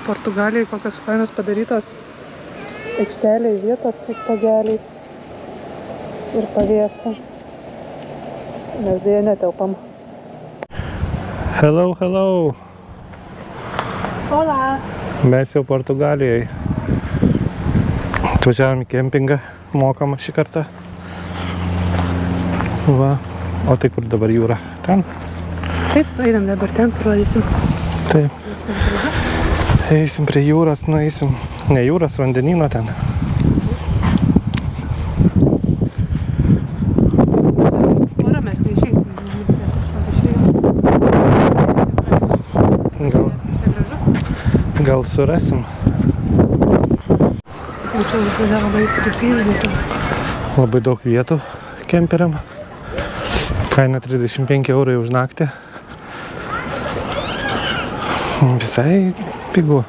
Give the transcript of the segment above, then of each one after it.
Portugalijai kokios fainos padarytos aikšteliai vietos su stogeliais ir pavėsa. Mes dėja netelpam. Hello, hello. Hola. Mes jau Portugalijoje. Atvažiavom į kempingą, mokamą šį kartą. Va. O tai kur dabar jūra? Ten? Taip, einam dabar ten, parodysim. Taip. Eisim prie jūros, nueisim. Ne jūros, vandenyno ten. Porą mes neišeisim. Gal surasim. Čia visada labai pripildyta. Labai daug vietų kemperiam. Kaina 35 eurai už naktį. Visai pigu.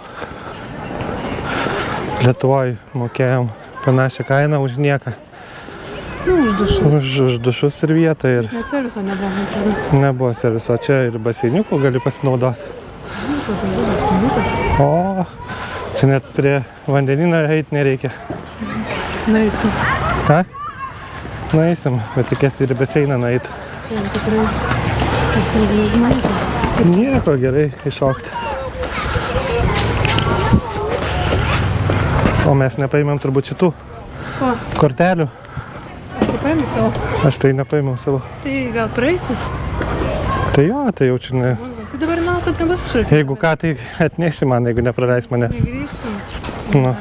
Lietuvoje mokėjom panašią kainą už nieką. Už dušus. Už dušus ir vietą. Ir Net serviso nebuvo. nebuvo serviso. Čia ir baseiniukų gali pasinaudoti. O, čia net prie vandenyno eiti nereikia. Nueisim. Ką? Nueisim, bet reikės ir į baseiną nueiti. Jau tikrai. Nieko, gerai iššokti. O mes nepaėmėm turbūt šitų Ko? kortelių. Aš tai paėmiau savo. Aš tai nepaėmiau savo. Tai gal praeisi? Tai jo, tai jau čia ne. Tai dabar manau, kad nebus užrakinta. Jeigu ką, tai atneši man, jeigu nepraleis manęs. Negrįšim. Nu.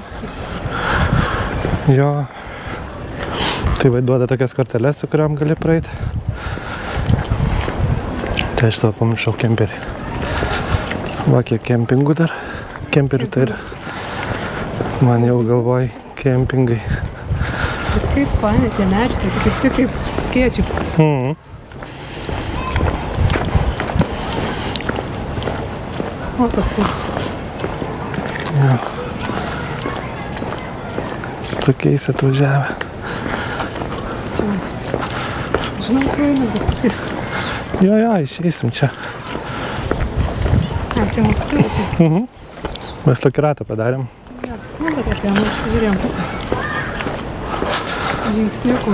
Jo. Tai va duoda tokias korteles, su kuriuom gali praeiti. Tai aš tavo pamiršau kemperį. Va kiek kempingų dar. Kemperių tai ir man jau galvoj kempingai. Bet kaip fainai tie medžiai, tai kaip skėčiai. O toksai. Jo. Su tokiais atvažiavę. Čia mes. Žinau, praeina, bet kažkaip. Jo, išeisim čia. Čia mūsų turėtų. Mes tokį ratą padarėm. Nu, bet apie mūsų žiūrėjom. Žingsniukų.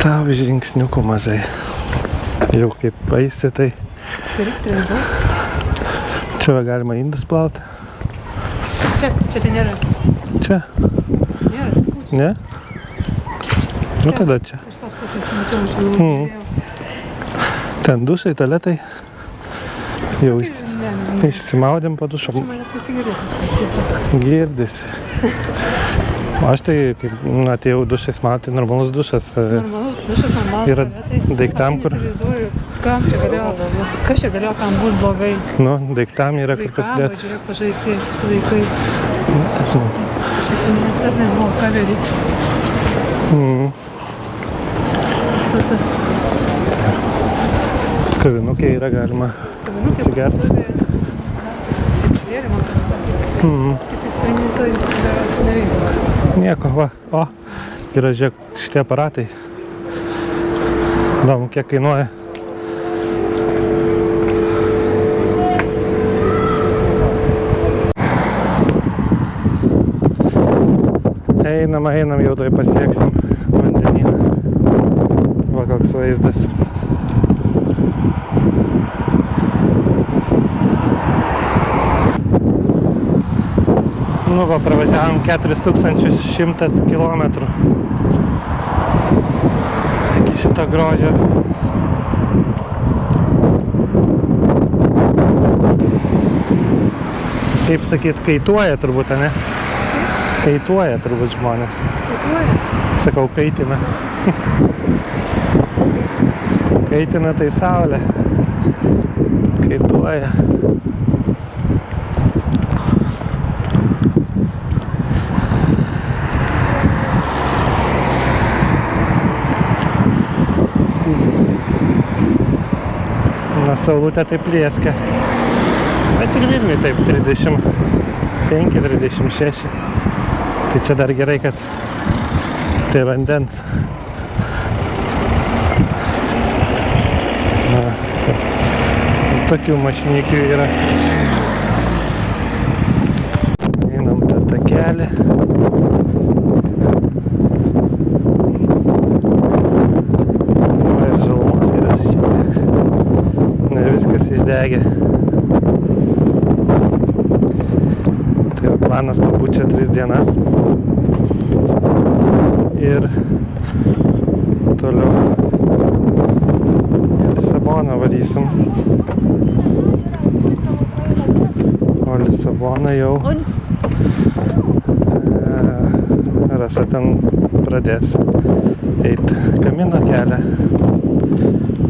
Tau žingsniukų mažai. Jau kaip eisi, tai čia va galima indus plauti. Čia tai nėra. Čia? Nėra. Ne? Nu tada čia. Iš tos pusės matau. Ten dušai, tualetai. Jau išsimaudėm po dušo. Manęs pasigirdėtų. Girdisi. O aš tai, kaip atėjau dušais matai, normalus dušas. Normalus dušas, normalus. Yra daiktam, kur... Kam čia galėjo, kas čia galėjo kam būt blogai? Nu, daiktam yra kur pasidėti. Vaikam, žiūrėk, pažaisti su vaikais. Tas nežinau, ką daryti. Tas. Kavinukė yra galima atsigerti. Nieko, va. O, yra, žiūrėk, šitie aparatai. Įdomu, kiek kainuoja. Einam, jau tai pasieksim vandenyną. Va, koks vaizdas. Nu va, pravažiavom 4100 kilometrų iki šito grožio. Kaip sakyt, kaituoja turbūt, ne? Kaituoja turbūt žmonės. Kaituoja? Sakau, kaitina. Kaitina tai saulė. Kaituoja. Na, saulutė taip lieskia. Bet ir Vilniui taip 35, 36. Tai čia dar gerai, kad prie vandens. Na, tokių mašinikių yra. kelį. Ir žalumos yra šiek tiek. Ne viskas išdegė. Tai va, planas pabūt čia 3 dienas. Ir toliau į Lisaboną varysim. O Lisaboną jau Rasa ten pradės eit Kamino kelią.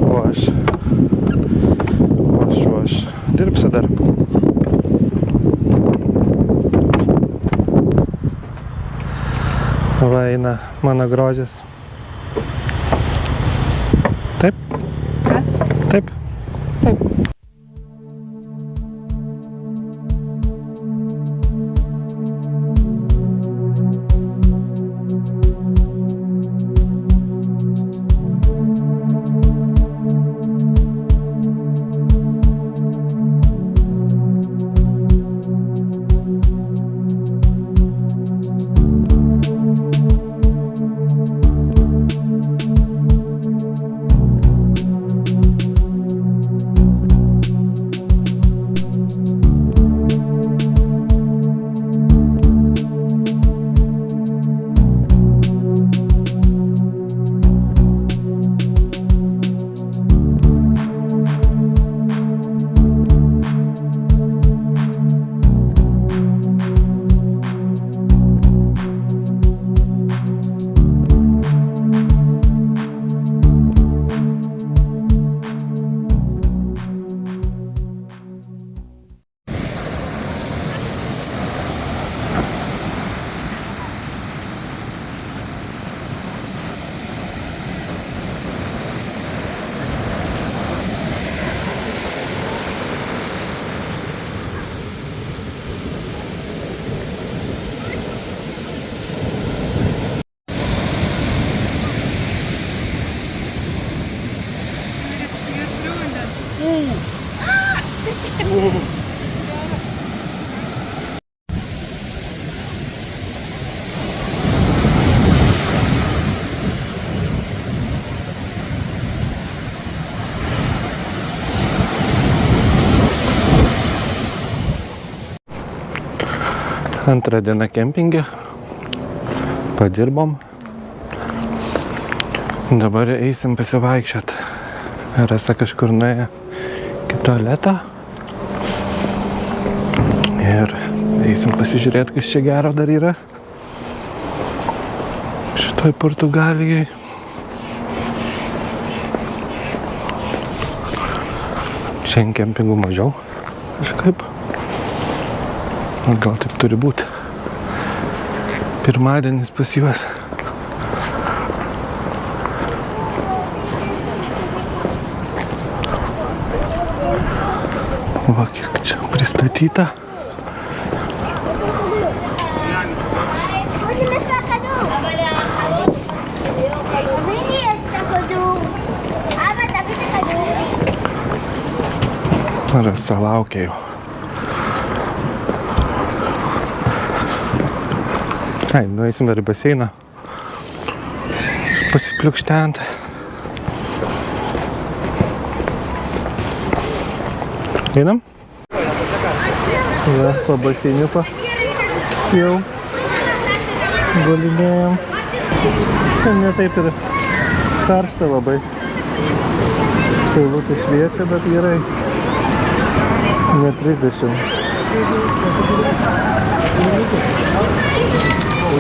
O aš dirbsiu dar. Va eina mano grožis. Taip? Ką? Taip. Taip. Antrą dieną kempinge. Padirbom. Dabar eisim pasivaikščiot. Rasa kažkur nuėjo į tualetą. Ir eisim pasižiūrėti, kas čia gero dar yra. Šitoj Portugalijai. Šiandien kempingų mažiau. Kažkaip. Gal taip turi būti. Pirmadienis pas juos. Va, kiek čia pristatyta. Rasa laukia jau. Ai, nueisim dar į baseiną. Pasipliukštent. Einam? Va, po baseiniuko jau gulinėjom. Ne taip ir karšta labai. Saulutė šviečia, bet gerai. Ne 30.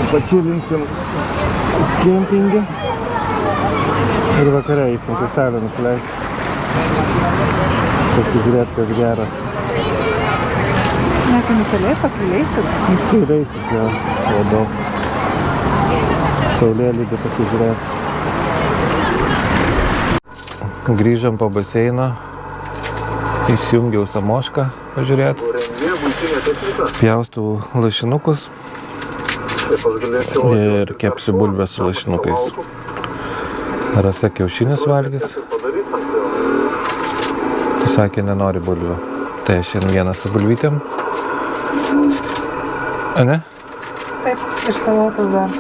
Pačilinsim kempingį ir vakare eisim Kuselę nusileisti. Pasižiūrėti, kas gera. Ne, kai nusileis, o kai leisis? Kai leisis, jau labiau. Saulėlydį pasižiūrėti. Grįžom po baseiną. Įsijungiau samošką pažiūrėti. Pjaustų lašinukus. Ir kepsiu bulvę su lašinukais. Rasa kiaušinius valgys. Sakė, nenori bulvių. Tai šiandien vieną su bulvytėm. A ne? Taip, ir salotas dar.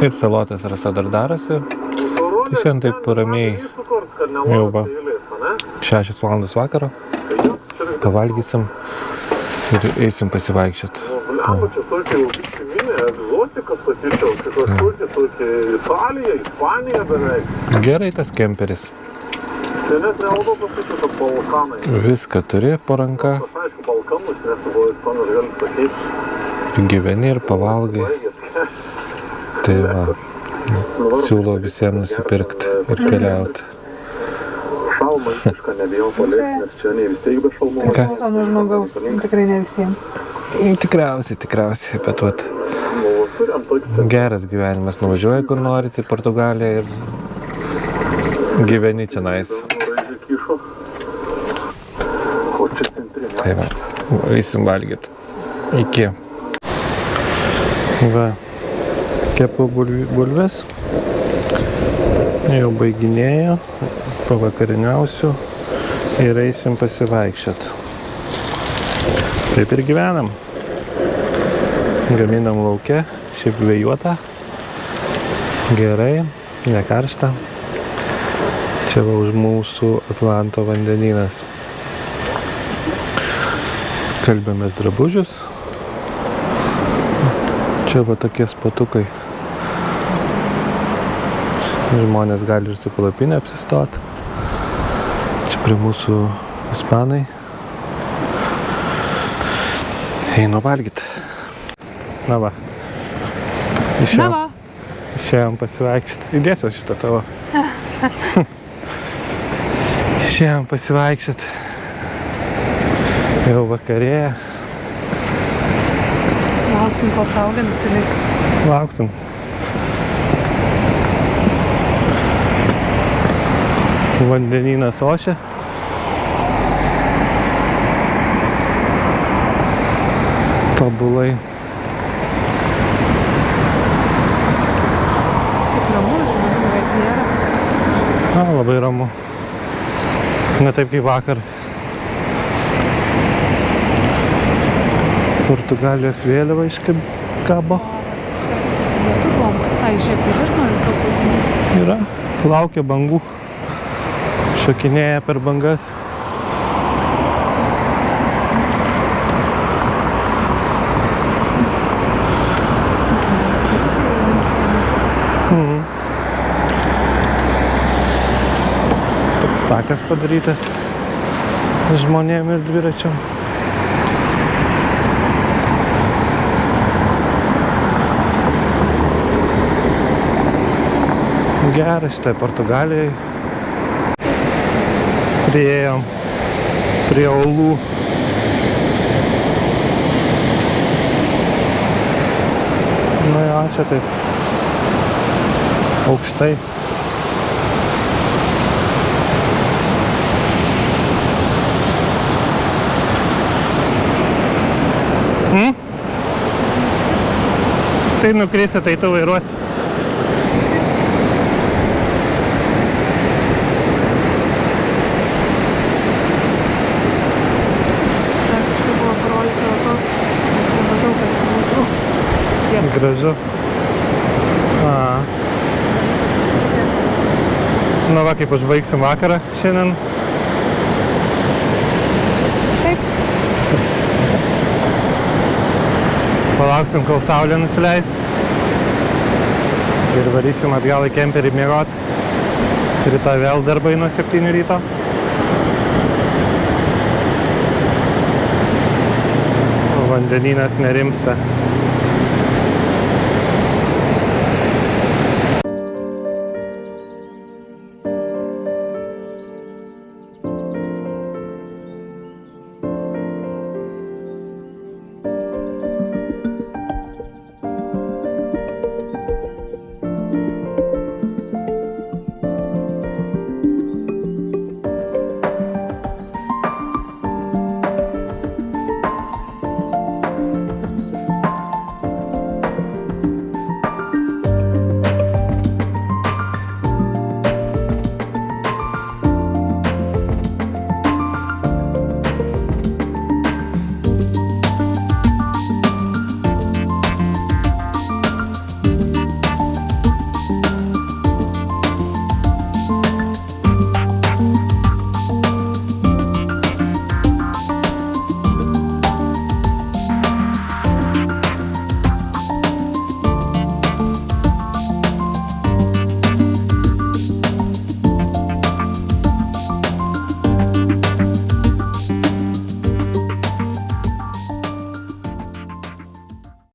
Ir salotas Rasa dar darosi. Tai šiandien taip ramiai jau va 6 valandas vakaro. Pavalgysim ir eisim pasivaikščioti. Blemba, čia tokia jau prisiminė egzotika, sakyčiau, kaip kažkokia tokia Italija, Ispanija beveik. Gerai tas kemperis. Tai net nevaldo pasakyti, kad Balkanai. Viską turi po ranka. Aš aišku, Balkanus nesubuvau Ispanijos, galim sakyti. Gyveni ir pavalgai. Tai va, siūlau visiems nusipirkti ir keliauti. Šalmą visišką nebijau palėti, nes čia ne vis tiek be šalmų. Priklauso nuo žmogaus, tikrai ne visiems. Tikriausiai, bet vat geras gyvenimas. Nuvažiuoji kur nori, į Portugaliją ir gyveni čia nais. Tai va, eisim valgyti. Iki. Va, kepu bulves. Jau baiginėjau, pavakariniausiu ir eisim pasivaikščioti. Taip ir gyvenam. Gaminam lauke, šiaip vėjuota. Gerai, nekaršta. Čia va už mūsų Atlanto vandenynas. Skalbiamės drabužius. Čia va tokie spatukai. Žmonės gali ir su palapinė apsistoti. Čia prie mūsų ispanai. Einu valgyti. Na va. Išėjom pasivaikščioti. Įdėsiu šitą tavo. Išėjom pasivaikščioti. Jau vakarėja. Lauksim, kol saulė nusileis. Lauksim. Vandenynas ošia. Tobulai. Kaip ramu, žmonių beveik nėra. Labai ramu. Ne taip kaip vakar. Portugalijos vėliava iškabo. Ai, šiek tiek žmonių paplūdimį. Yra. Laukia bangų. Šokinėja per bangas. Toks takas padarytas žmonėm ir dviračiam. Geras šitai Portugalijai. Priėjom prie uolų. Nu jo, čia taip aukštai. Tai nukrisi, tai tu vairuosi. Gražu. Nu va, kaip užbaigsim vakarą šiandien. Taip. Palauksim, kol saulė nusileis. Ir varysim atgal į kemperį miegot. Rytoj vėl darbai nuo 7 ryto. Vandenynas nerimsta.